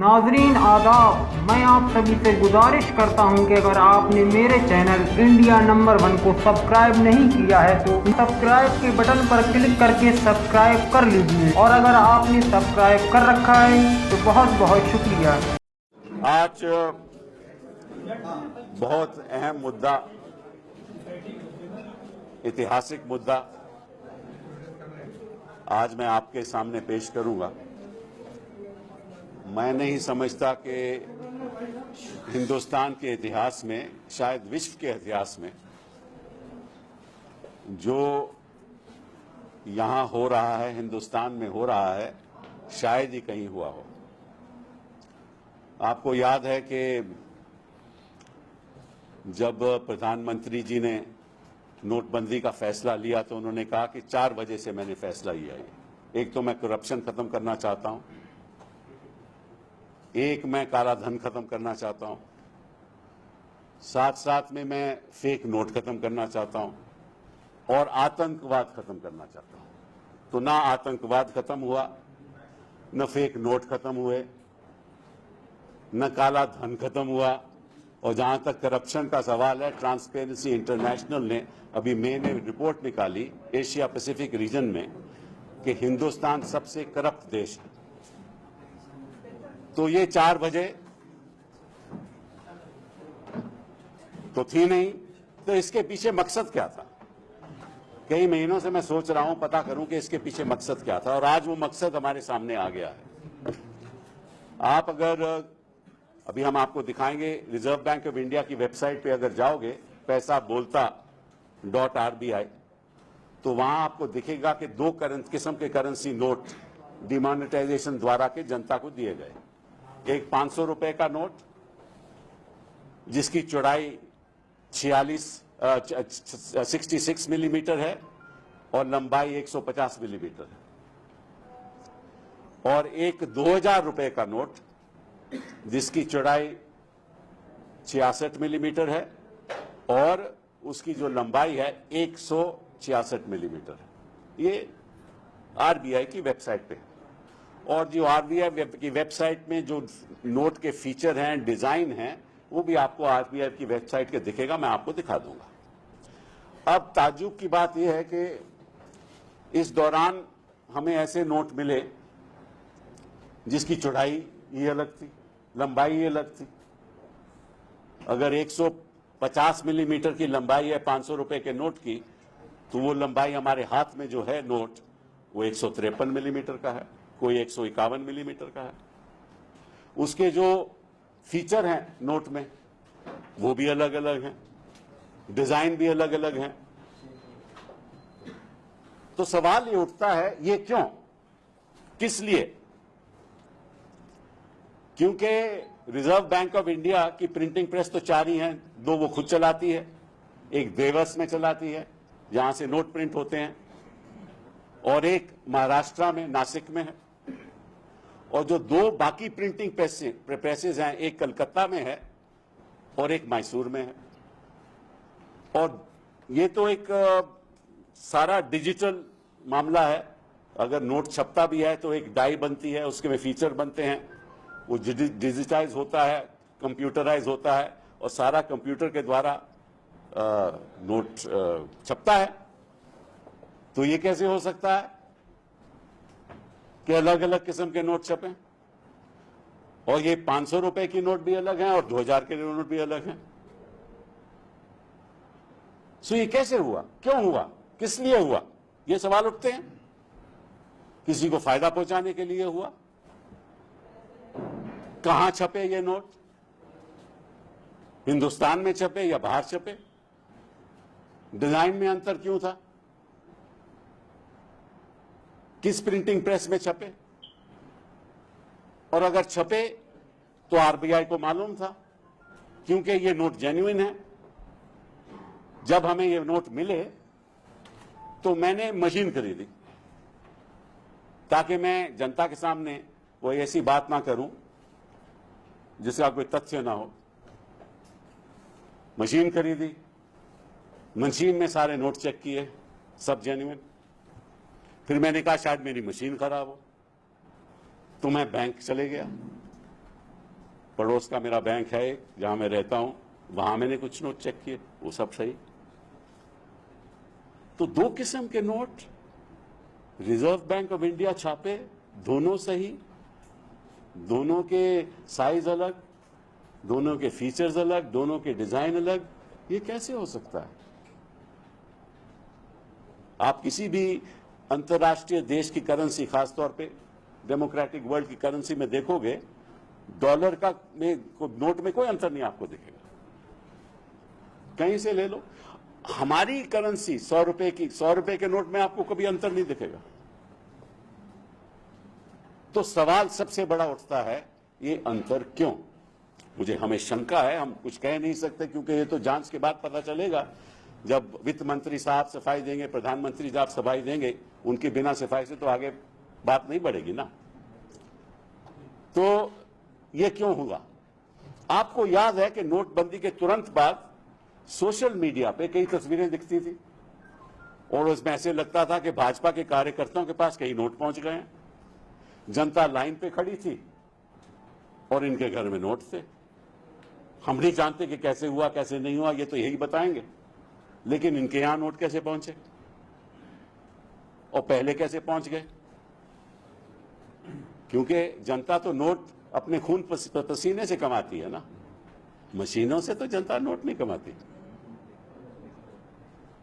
नाजरीन आदाब, मैं आप सभी से गुजारिश करता हूं कि अगर आपने मेरे चैनल इंडिया नंबर 1 को सब्सक्राइब नहीं किया है तो सब्सक्राइब के बटन पर क्लिक करके सब्सक्राइब कर लीजिए, और अगर आपने सब्सक्राइब कर रखा है तो बहुत बहुत शुक्रिया। आज बहुत अहम मुद्दा, ऐतिहासिक मुद्दा आज मैं आपके सामने पेश करूंगा। मैं नहीं समझता कि हिंदुस्तान के इतिहास में, शायद विश्व के इतिहास में, जो यहां हो रहा है, हिंदुस्तान में हो रहा है, शायद ही कहीं हुआ हो। आपको याद है कि जब प्रधानमंत्री जी ने नोटबंदी का फैसला लिया तो उन्होंने कहा कि 4 वजह से मैंने फैसला लिया है। एक तो मैं करप्शन खत्म करना चाहता हूं, एक मैं काला धन खत्म करना चाहता हूं, साथ साथ में मैं फेक नोट खत्म करना चाहता हूं, और आतंकवाद खत्म करना चाहता हूं। तो ना आतंकवाद खत्म हुआ, न फेक नोट खत्म हुए, न काला धन खत्म हुआ। और जहां तक करप्शन का सवाल है, ट्रांसपेरेंसी इंटरनेशनल ने अभी मई में रिपोर्ट निकाली एशिया पैसिफिक रीजन में कि हिंदुस्तान सबसे करप्ट देश है। तो ये 4 वजह तो थी नहीं, तो इसके पीछे मकसद क्या था? कई महीनों से मैं सोच रहा हूं, पता करूं कि इसके पीछे मकसद क्या था, और आज वो मकसद हमारे सामने आ गया है। आप अगर अभी हम आपको दिखाएंगे, रिजर्व बैंक ऑफ इंडिया की वेबसाइट पे अगर जाओगे, पैसा बोलता .rbi, तो वहां आपको दिखेगा कि 2 किस्म के करेंसी नोट डिमोनेटाइजेशन द्वारा के जनता को दिए गए। एक 500 रुपए का नोट जिसकी चौड़ाई 66 मिलीमीटर है और लंबाई 150 मिलीमीटर है, और एक 2000 रुपए का नोट जिसकी चौड़ाई 66 मिलीमीटर है और उसकी जो लंबाई है 166 मिलीमीटर है। ये आरबीआई की वेबसाइट पे है, और जो आरबीआई की वेबसाइट में जो नोट के फीचर हैं, डिजाइन हैं, वो भी आपको आरबीआई की वेबसाइट के दिखेगा, मैं आपको दिखा दूंगा। अब ताज्जुब की बात यह है कि इस दौरान हमें ऐसे नोट मिले जिसकी चौड़ाई ये अलग थी, लंबाई ये अलग थी। अगर 150 मिलीमीटर की लंबाई है 500 रुपए के नोट की, तो वो लंबाई हमारे हाथ में जो है नोट, वो 153 मिलीमीटर का है, कोई 151 मिलीमीटर का है। उसके जो फीचर हैं नोट में, वो भी अलग अलग हैं, डिजाइन भी अलग अलग हैं। तो सवाल ये उठता है, ये क्यों, किस लिए? क्योंकि रिजर्व बैंक ऑफ इंडिया की प्रिंटिंग प्रेस तो 4 ही हैं, 2 वो खुद चलाती है, एक देवस में चलाती है जहां से नोट प्रिंट होते हैं, और एक महाराष्ट्र में नासिक में है, और जो 2 बाकी प्रिंटिंग प्रेसेज हैं, एक कलकत्ता में है और एक मैसूर में है। और ये तो एक सारा डिजिटल मामला है। अगर नोट छपता भी है तो एक डाई बनती है, उसके में फीचर बनते हैं, वो डिजिटाइज होता है, कंप्यूटराइज होता है, और सारा कंप्यूटर के द्वारा नोट छपता है। तो ये कैसे हो सकता है कि अलग अलग किस्म के नोट छपे? और ये 500 रुपए की नोट भी अलग हैं और 2000 के नोट भी अलग हैं। सो ये कैसे हुआ, क्यों हुआ, किस लिए हुआ? ये सवाल उठते हैं। किसी को फायदा पहुंचाने के लिए हुआ? कहां छपे ये नोट? हिंदुस्तान में छपे या बाहर छपे? डिजाइन में अंतर क्यों था? किस प्रिंटिंग प्रेस में छपे? और अगर छपे तो आरबीआई को मालूम था, क्योंकि ये नोट जेन्युइन है। जब हमें ये नोट मिले तो मैंने मशीन खरीदी, ताकि मैं जनता के सामने कोई ऐसी बात ना करूं जिसका कोई तथ्य ना हो। मशीन खरीदी, मशीन में सारे नोट चेक किए, सब जेन्युइन। फिर मैंने कहा शायद मेरी मशीन खराब हो, तो मैं बैंक चले गया पड़ोस का मेरा बैंक है जहां मैं रहता हूं, वहां मैंने कुछ नोट चेक किए, वो सब सही। तो दो किस्म के note reserve bank of India छापे, दोनों सही, दोनों के साइज अलग, दोनों के फीचर्स अलग, दोनों के डिजाइन अलग, ये कैसे हो सकता है? आप किसी भी अंतर्राष्ट्रीय देश की करेंसी, खासतौर पे डेमोक्रेटिक वर्ल्ड की करेंसी में देखोगे, डॉलर का नोट में कोई अंतर नहीं आपको दिखेगा। कहीं से ले लो, हमारी करेंसी 100 रुपए की, 100 रुपए के नोट में आपको कभी अंतर नहीं दिखेगा। तो सवाल सबसे बड़ा उठता है, ये अंतर क्यों? मुझे हमें शंका है, हम कुछ कह नहीं सकते क्योंकि ये तो जांच के बाद पता चलेगा। जब वित्त मंत्री साहब सफाई देंगे, प्रधानमंत्री साहब सफाई देंगे, उनके बिना सफाई से तो आगे बात नहीं बढ़ेगी ना। तो ये क्यों हुआ? आपको याद है कि नोटबंदी के तुरंत बाद सोशल मीडिया पे कई तस्वीरें दिखती थी और उसमें ऐसे लगता था कि भाजपा के कार्यकर्ताओं के पास कई नोट पहुंच गए हैं। जनता लाइन पे खड़ी थी और इनके घर में नोट थे। हम नहीं जानते कि कैसे हुआ कैसे नहीं हुआ, ये तो यही बताएंगे, लेकिन इनके यहां नोट कैसे पहुंचे और पहले कैसे पहुंच गए? क्योंकि जनता तो नोट अपने खून पसीने से कमाती है ना, मशीनों से तो जनता नोट नहीं कमाती।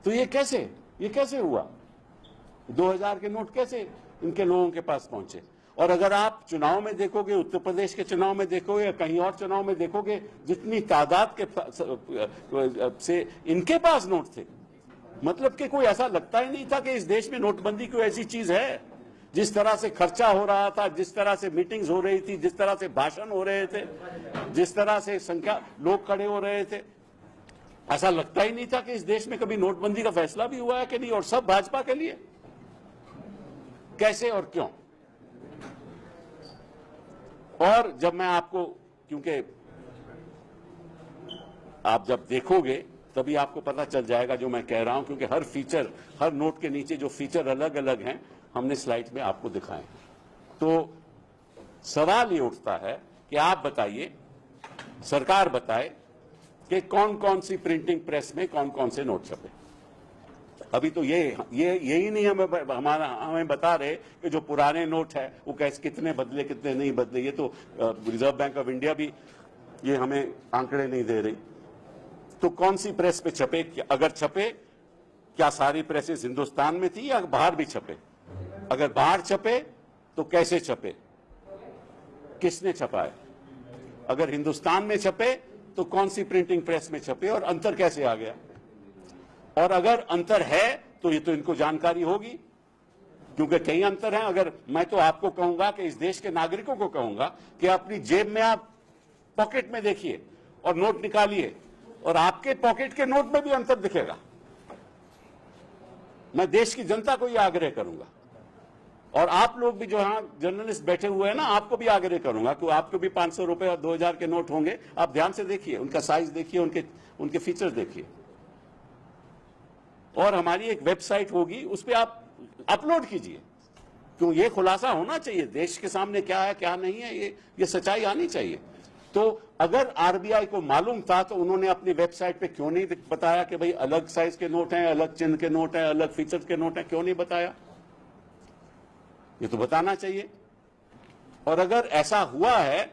तो ये कैसे हुआ? 2000 के नोट कैसे इनके लोगों के पास पहुंचे? और अगर आप चुनाव में देखोगे, उत्तर प्रदेश के चुनाव में देखोगे या कहीं और चुनाव में देखोगे, जितनी तादाद के से इनके पास नोट थे, मतलब कि कोई ऐसा लगता ही नहीं था कि इस देश में नोटबंदी कोई ऐसी चीज है। जिस तरह से खर्चा हो रहा था, जिस तरह से मीटिंग्स हो रही थी, जिस तरह से भाषण हो रहे थे, जिस तरह से संख्या लोग खड़े हो रहे थे, ऐसा लगता ही नहीं था कि इस देश में कभी नोटबंदी का फैसला भी हुआ है कि नहीं, और सब भाजपा के लिए। कैसे और क्यों? और जब मैं आपको, क्योंकि आप जब देखोगे तभी आपको पता चल जाएगा जो मैं कह रहा हूं, क्योंकि हर फीचर, हर नोट के नीचे जो फीचर अलग अलग हैं, हमने स्लाइड में आपको दिखाए। तो सवाल ये उठता है कि आप बताइए, सरकार बताए कि कौन कौन सी प्रिंटिंग प्रेस में कौन कौन से नोट छपे। अभी तो यही नहीं हमें बता रहे कि जो पुराने नोट है वो कैसे, कितने बदले कितने नहीं बदले। ये तो रिजर्व बैंक ऑफ इंडिया भी ये हमें आंकड़े नहीं दे रही। तो कौन सी प्रेस पे छपे, अगर छपे, क्या सारी प्रेसेस हिंदुस्तान में थी या बाहर भी छपे? अगर बाहर छपे तो कैसे छपे, किसने छपाए? अगर हिंदुस्तान में छपे तो कौन सी प्रिंटिंग प्रेस में छपे और अंतर कैसे आ गया? और अगर अंतर है तो ये तो इनको जानकारी होगी, क्योंकि कई अंतर हैं। अगर मैं तो आपको कहूंगा कि इस देश के नागरिकों को कहूंगा कि अपनी जेब में आप पॉकेट में देखिए और नोट निकालिए, और आपके पॉकेट के नोट में भी अंतर दिखेगा। मैं देश की जनता को यह आग्रह करूंगा, और आप लोग भी जो यहां जर्नलिस्ट बैठे हुए हैं ना, आपको भी आग्रह करूंगा कि आपको भी 500 रुपए और 2000 के नोट होंगे, आप ध्यान से देखिए, उनका साइज देखिए, उनके फीचर्स देखिए। और हमारी एक वेबसाइट होगी, उस पर आप अपलोड कीजिए, क्यों ये खुलासा होना चाहिए देश के सामने, क्या है क्या नहीं है, ये सच्चाई आनी चाहिए। तो अगर आरबीआई को मालूम था तो उन्होंने अपनी वेबसाइट पे क्यों नहीं बताया कि भाई अलग साइज के नोट हैं, अलग चिन्ह के नोट हैं, अलग फीचर्स के नोट हैं? क्यों नहीं बताया? ये तो बताना चाहिए। और अगर ऐसा हुआ है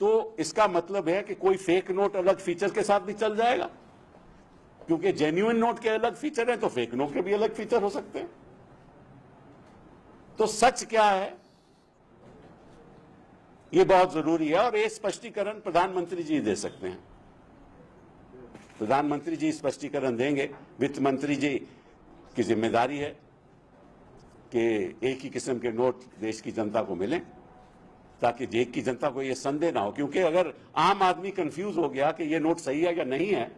तो इसका मतलब है कि कोई फेक नोट अलग फीचर के साथ भी चल जाएगा, क्योंकि जेन्युइन नोट के अलग फीचर हैं तो फेक नोट के भी अलग फीचर हो सकते हैं। तो सच क्या है, ये बहुत जरूरी है, और ये स्पष्टीकरण प्रधानमंत्री जी दे सकते हैं। प्रधानमंत्री जी स्पष्टीकरण देंगे। वित्त मंत्री जी की जिम्मेदारी है कि एक ही किस्म के नोट देश की जनता को मिलें, ताकि देश की जनता को यह संदेह ना हो। क्योंकि अगर आम आदमी कंफ्यूज हो गया कि यह नोट सही है या नहीं है,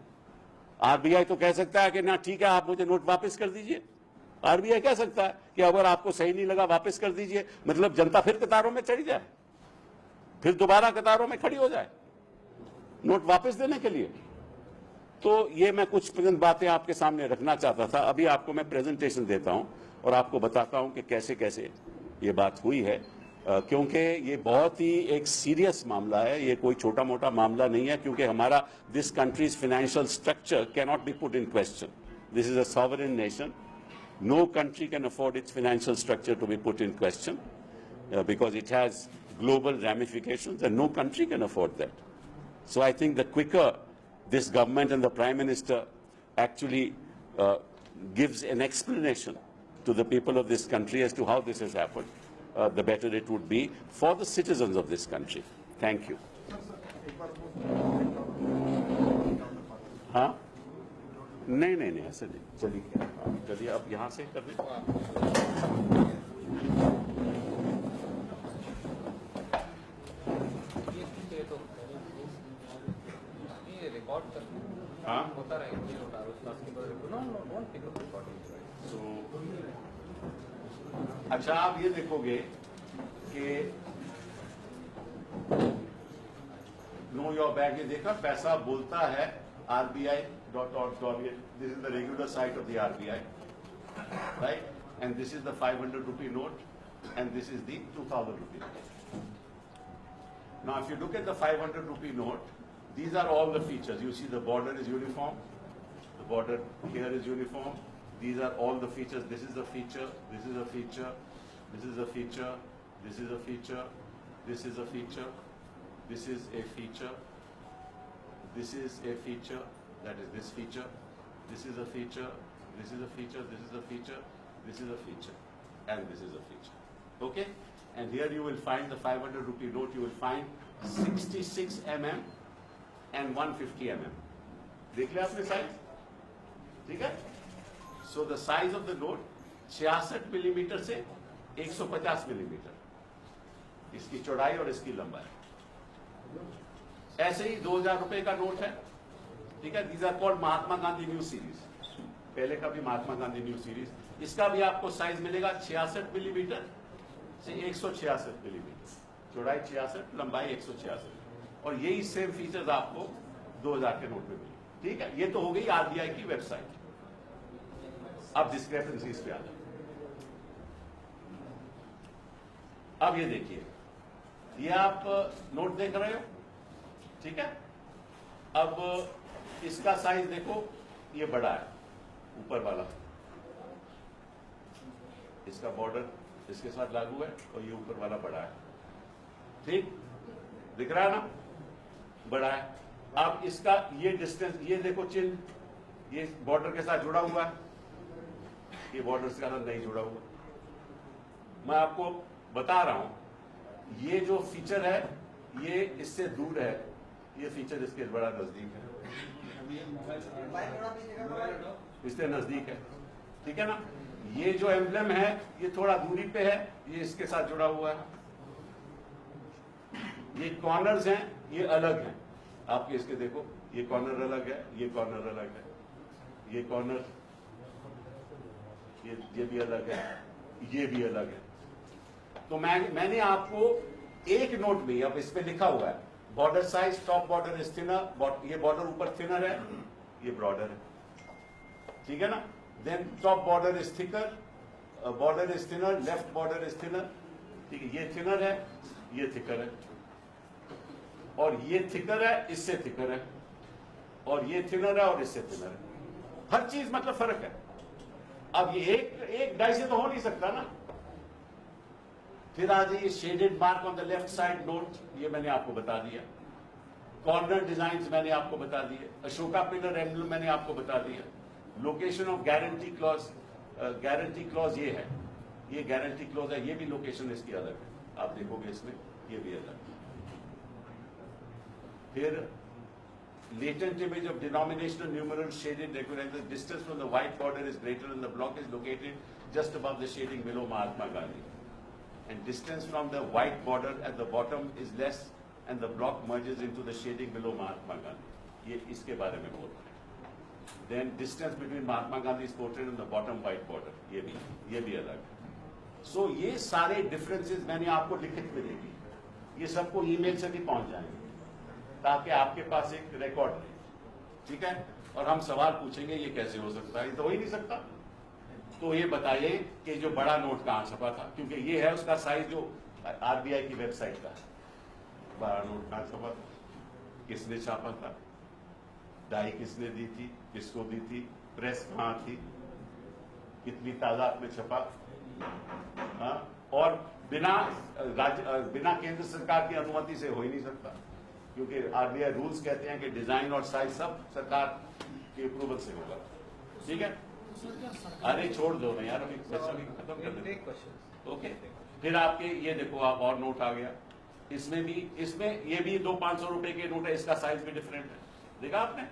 आरबीआई तो कह सकता है कि ना ठीक है, आप मुझे नोट वापस कर दीजिए। आरबीआई कह सकता है कि अगर आपको सही नहीं लगा वापस कर दीजिए, मतलब जनता फिर कतारों में चढ़ जाए, फिर दोबारा कतारों में खड़ी हो जाए नोट वापस देने के लिए। तो ये मैं कुछ बातें आपके सामने रखना चाहता था। अभी आपको मैं प्रेजेंटेशन देता हूं और आपको बताता हूं कि कैसे कैसे ये बात हुई है। क्योंकि ये बहुत ही एक सीरियस मामला है, ये कोई छोटा मोटा मामला नहीं है, क्योंकि हमारा this country's financial structure can not be put in question. This is a sovereign nation. No country can afford its financial structure to be put in question because it has global ramifications and no country can afford that. So I think the quicker this government and the Prime Minister actually gives an explanation to the people of this country as to how this has happened, the better it would be for the citizens of this country. Thank you. हाँ, नहीं, ऐसे नहीं. चलिए अब यहाँ से कर दें. हाँ, होता रहेगा. अच्छा, आप ये देखोगे कि नो योर बैंक, ये देखा पैसा बोलता है RBI.org. This is the regular site of the RBI, right? And this is the 500 rupee note, and this is the 2000 rupee note. Now, if you look at the 500 rupee note, these are all the features. You see the border is uniform. The border here is uniform. These are all the features. This is a feature. This is a feature. This is a feature. This is a feature. This is a feature. This is a feature. This is a feature. That is this feature. This is a feature. This is a feature. This is a feature. This is a feature. And this is a feature. Okay? And here you will find the 500 rupee note. You will find 66 mm. and 150 mm. देख लिया आपने size? ठीक है? So the size of the note 66 millimetre से 150 millimetre, इसकी चौड़ाई और इसकी लंबाई. ऐसे ही 2000 रुपए का नोट है. ठीक है? These are called Mahatma Gandhi new series. पहले का भी महात्मा गांधी न्यू सीरीज, इसका भी आपको साइज मिलेगा 66 मिलीमीटर से 166 मिलीमीटर, चौड़ाई 66, लंबाई 166. और यही सेम फीचर्स आपको 2000 के नोट में मिले. ठीक है? ये तो हो गई आरबीआई की वेबसाइट. अब डिस्क्रिपेंसीज पे आ जाए. अब ये देखिए, ये आप नोट देख रहे हो. ठीक है? अब इसका साइज देखो, ये बड़ा है ऊपर वाला, इसका बॉर्डर इसके साथ लागू है, और ये ऊपर वाला बड़ा है. ठीक दिख रहा है ना? बड़ा है. अब इसका ये डिस्टेंस, ये देखो चिन्ह, ये बॉर्डर के साथ जुड़ा हुआ है, ये बॉर्डर से नहीं जुड़ा हुआ. मैं आपको बता रहा हूं, ये जो फीचर है ये इससे दूर है, ये फीचर इसके बड़ा नजदीक है, इससे नजदीक है. ठीक है ना? ये जो एम्ब्लेम है ये थोड़ा दूरी पे है, ये इसके साथ जुड़ा हुआ है. ये कॉर्नर्स हैं, ये अलग हैं. आपके इसके देखो, ये कॉर्नर अलग है, ये कॉर्नर अलग है, ये कॉर्नर, ये भी अलग है, ये भी अलग है. तो मैंने आपको एक नोट में, अब इस पे लिखा हुआ है border size, top border is thinner, ये बॉर्डर ऊपर थिनर है, ये ब्रॉडर है. ठीक है ना? Then top border is thicker, border is thinner, left border is thinner. ठीक है? ये थिनर है, ये थिकर है, और ये थिकर है, इससे थिकर है, और ये थिनर है और इससे थिनर है. हर चीज मतलब फर्क है. अब ये एक डाई से तो हो नहीं सकता ना. फिर आ जाइए shaded mark on the left side note, ये मैंने आपको बता दिया. कॉर्नर डिजाइन मैंने आपको बता दिए. अशोका पिलर एम्ब्लम मैंने आपको बता दिया. Location of guarantee clause, guarantee clause ये है, ये गारंटी क्लॉज है, ये भी लोकेशन इसकी अलग है. आप देखोगे इसमें ये भी अलग है. फिर latent image of denominational numeral shaded rectangle, the distance from the white border is greater than the block is located just above the shading below Mahatma Gandhi, and distance from the white border at the bottom is less and the block merges into the shading below Mahatma Gandhi. ये इसके बारे में बोल रहे हैं. Then distance between Mahatma Gandhi's portrait and the bottom white border, ये भी अलग है. So ये सारे differences मैंने आपको लिखित में दे दी. ये सबको ईमेल से भी पहुंच जाएंगे ताकि आपके पास एक रिकॉर्ड रहे. ठीक है? और हम सवाल पूछेंगे ये कैसे हो सकता है, ये तो हो ही नहीं सकता. तो ये बताइए कि जो बड़ा नोट कहां छपा था, क्योंकि ये है उसका साइज जो आरबीआई की वेबसाइट का 12 नोट कहाँ छपा था, किसने छापा था, डाई किसने दी थी, किसको दी थी, प्रेस कहाँ थी, कितनी तादाद में छपा, हाँ? और बिना केंद्र सरकार की अनुमति से हो ही नहीं सकता, क्योंकि आरबीआई रूल्स कहते हैं कि डिजाइन और साइज सब सरकार के अप्रूवल से होगा। ठीक है, अरे छोड़ दो ना यार, अभी खत्म कर दो। ओके, फिर आपके ये देखो, आप और नोट आ गया, इसमें भी, इसमें ये भी 2 500 रुपए के नोट है, इसका साइज भी डिफरेंट है, देखा आपने,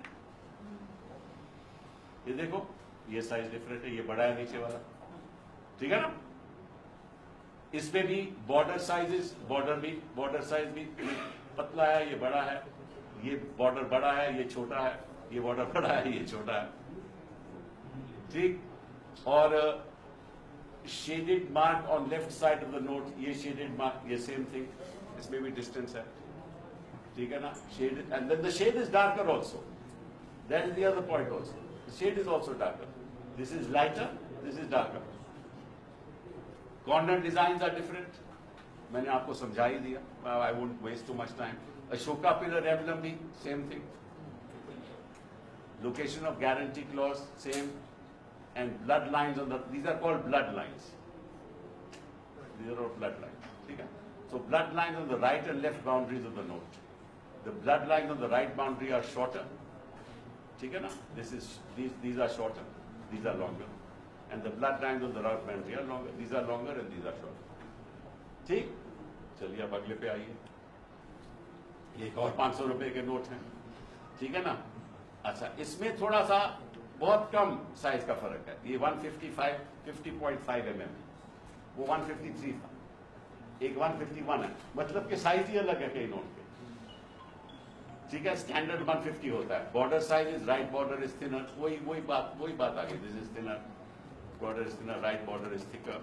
ये देखो, ये साइज डिफरेंट है, ये बड़ा है नीचे वाला, ठीक है ना। इसमें भी बॉर्डर साइजेस, बॉर्डर साइज भी पतला है, ये बड़ा है, ये बॉर्डर बड़ा है, ये छोटा है, ये बॉर्डर बड़ा है, ये छोटा है, ठीक। और shaded mark on left side of the note, ये शेडेड मार्क, ये सेम थिंग, इसमें भी डिस्टेंस है, ठीक है ना। Shade, and then the shade is darker also, that is the other point also, the shade is also darker, this is lighter, this is darker. Corner design are different, मैंने आपको समझा ही दिया, I won't waste too much time. Ashoka pillar emblem भी same thing, location of guarantee clause same, and blood lines on the, these are called blood lines, these are all blood lines, ठीक है। So blood lines on the right and left boundaries of the note, the blood lines on the right boundary are shorter, ठीक है ना, these are shorter, these are longer, and the blood lines on the right boundary are longer, these are longer and these are shorter, ठीक। चलिए अब अगले पे आइए, एक और 500 रुपए के नोट हैं, ठीक है ना। अच्छा, इसमें थोड़ा सा बहुत कम साइज का फर्क है, ये 50.5 mm, वो 153 था, एक 151 है, मतलब कि साइज ही अलग है कई नोट के, ठीक है। स्टैंडर्ड 150 होता है, border size is right border is thinner, वही बात आ गई, this is thinner, border is thinner, right border is thicker,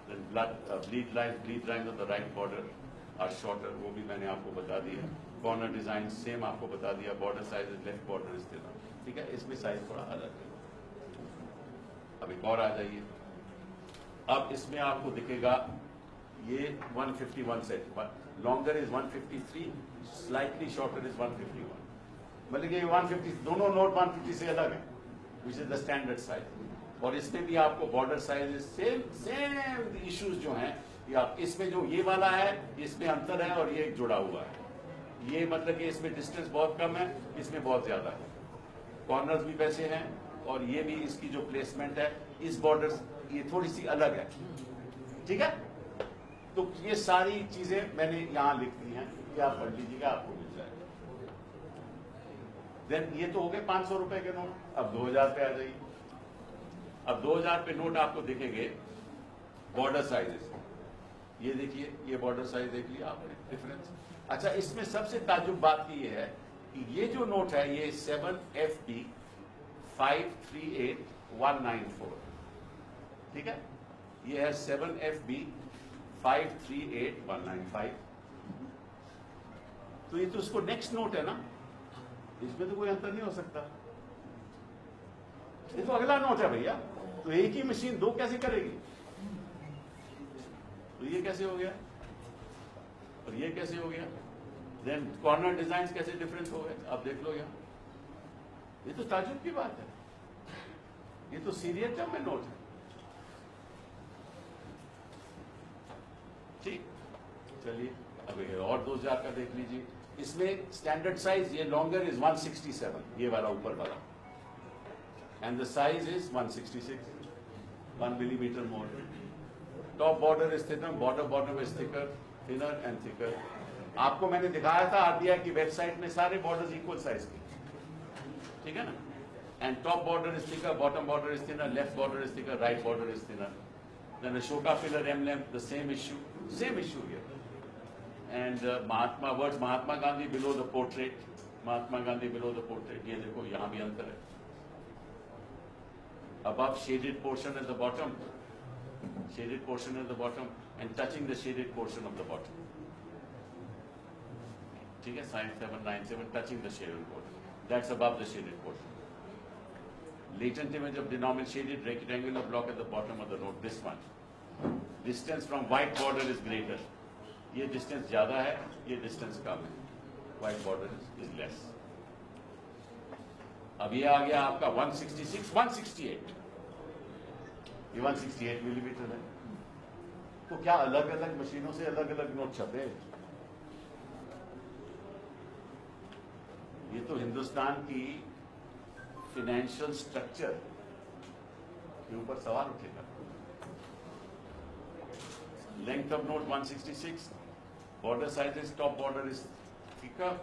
then bleed lines on the right border are shorter, वो भी मैंने आपको बता दिया। कॉर्नर डिजाइन सेम आपको बता दिया, border size is left border is thinner, ठीक है। इसमें साइज थोड़ा अलग है। अब एक और आ जाइए, अब इसमें आपको दिखेगा ये 151 set, longer is 153, slightly shorter is 151, मतलब ये 150, दोनों नोट 150 से अलग है, which is the standard size. और इसमें भी आपको बॉर्डर साइज सेम इश्यूज जो हैं, ये आप इसमें जो ये वाला है, इसमें अंतर है, और ये जुड़ा हुआ है, ये मतलब कि इसमें डिस्टेंस बहुत कम है, इसमें बहुत ज्यादा है, कॉर्नर्स भी वैसे हैं, और ये भी इसकी जो प्लेसमेंट है, इस बॉर्डर ये थोड़ी सी अलग है, ठीक है। तो ये सारी चीजें मैंने यहां लिख दी हैं, ये आप पढ़ लीजिएगा, आपको मिल जाएगा। देन ये तो हो गए 500 रुपए के नोट। अब 2000 पे आ जाइए। अब 2000 पे नोट आपको दिखेंगे बॉर्डर साइजेस, ये देखिए, ये बॉर्डर साइज देख लिया आपने, डिफरेंस। अच्छा, इसमें सबसे ताज्जुब बात की ये है कि ये जो नोट है, ये 7FB 538194, ठीक है, ये है 7FB 538195। तो ये तो उसको नेक्स्ट नोट है ना, इसमें तो कोई अंतर नहीं हो सकता, ये तो अगला नोट है भैया। तो एक ही मशीन दो कैसे करेगी? तो ये कैसे हो गया और ये कैसे हो गया? देन कॉर्नर डिजाइन कैसे डिफरेंस हो गए, आप देख लो यहाँ। ये तो ताजुब की बात है, ये तो सीरियस टर्म में नोट है। ठीक, चलिए अब और 2000 का देख लीजिए। इसमें स्टैंडर्ड साइज ये लॉन्गर इज 167, ये वाला ऊपर वाला, and the size is 166, 1 millimetre more. Top border is thinner, border is thicker, thinner and thicker. आपको मैंने दिखाया था आरबीआई की वेबसाइट में सारे बॉर्डर्स इक्वल साइज के, ठीक है ना। And top border is thicker, bottom border is thinner, left border is thicker, right border is thinner. Then Ashoka pillar emblem, the same issue here. And Mahatma Gandhi below the portrait, Mahatma Gandhi below the portrait. ये देखो यहाँ भी अंतर है। Above shaded portion at the bottom, shaded portion at the bottom, and touching the shaded portion of the bottom. ठीक है, sign 797, touching the shaded portion. That's above the shaded portion. Latent image of denominal shaded rectangular block at the bottom of the note, this one. Distance from white border is greater. ये distance ज्यादा है, ये distance कम है, white border is less. अब ये आ गया आपका 166, 168, ये 168 मिलीमीटर है। तो क्या अलग अलग मशीनों से अलग अलग नोट छपे? ये तो हिंदुस्तान की फाइनेंशियल स्ट्रक्चर के ऊपर सवाल उठेगा। Length of note 166, border sizes, top border is thicker,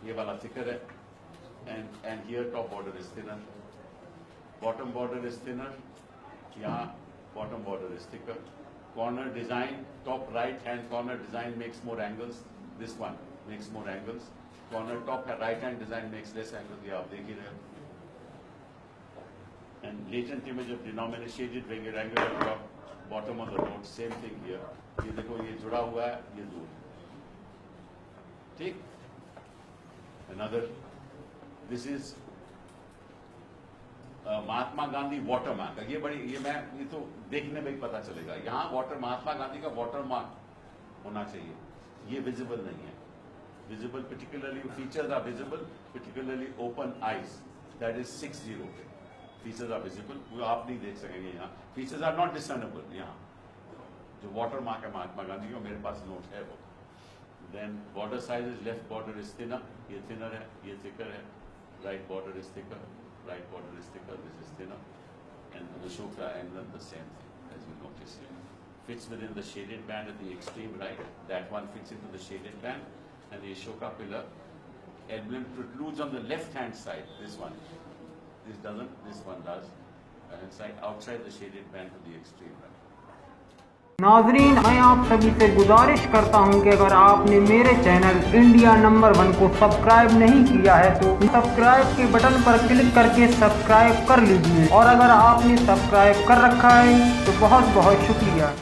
ये वाला थिकर है, and here top border is thinner, bottom border is thinner, यहाँ bottom border is thicker, corner design, top right hand corner design makes more angles, this one makes more angles, corner top right hand design makes less angles, ये आप देख ही रहे हो। And latent image of denominator shaded rectangular drop, bottom of the note, same thing here, ये देखो ये जुड़ा हुआ है, ये दूर, ठीक। Another, this is Mahatma Gandhi water mark, ये बड़ी, ये तो देखने में ही पता चलेगा। यहाँ वाटर, महात्मा गांधी का वाटर मार्क होना चाहिए, ये विजिबल नहीं है। Visible particularly features are visible, particularly open eyes, that is 60 पे फीचर्स आर विजिबल, वो आप नहीं देख सकेंगे। यहाँ फीचर्स आर नॉट डिसर्नेबल। यहाँ जो वाटर मार्क है महात्मा गांधी का, मेरे पास नोट है वो। Then border size is, left border is thinner, ये थिनर है, ये थिकर है, right border is thicker, right border is thicker, this is thinner, and the Ashoka emblem the same thing, as you notice here. Fits within the shaded band at the extreme right, that one fits into the shaded band, and the Ashoka pillar emblem protrudes on the left hand side, this one. This doesn't, this one does, and it's like outside the shaded band to the extreme right. नाजरीन, मैं आप सभी से गुजारिश करता हूं कि अगर आपने मेरे चैनल इंडिया नंबर 1 को सब्सक्राइब नहीं किया है तो सब्सक्राइब के बटन पर क्लिक करके सब्सक्राइब कर लीजिए, और अगर आपने सब्सक्राइब कर रखा है तो बहुत बहुत शुक्रिया।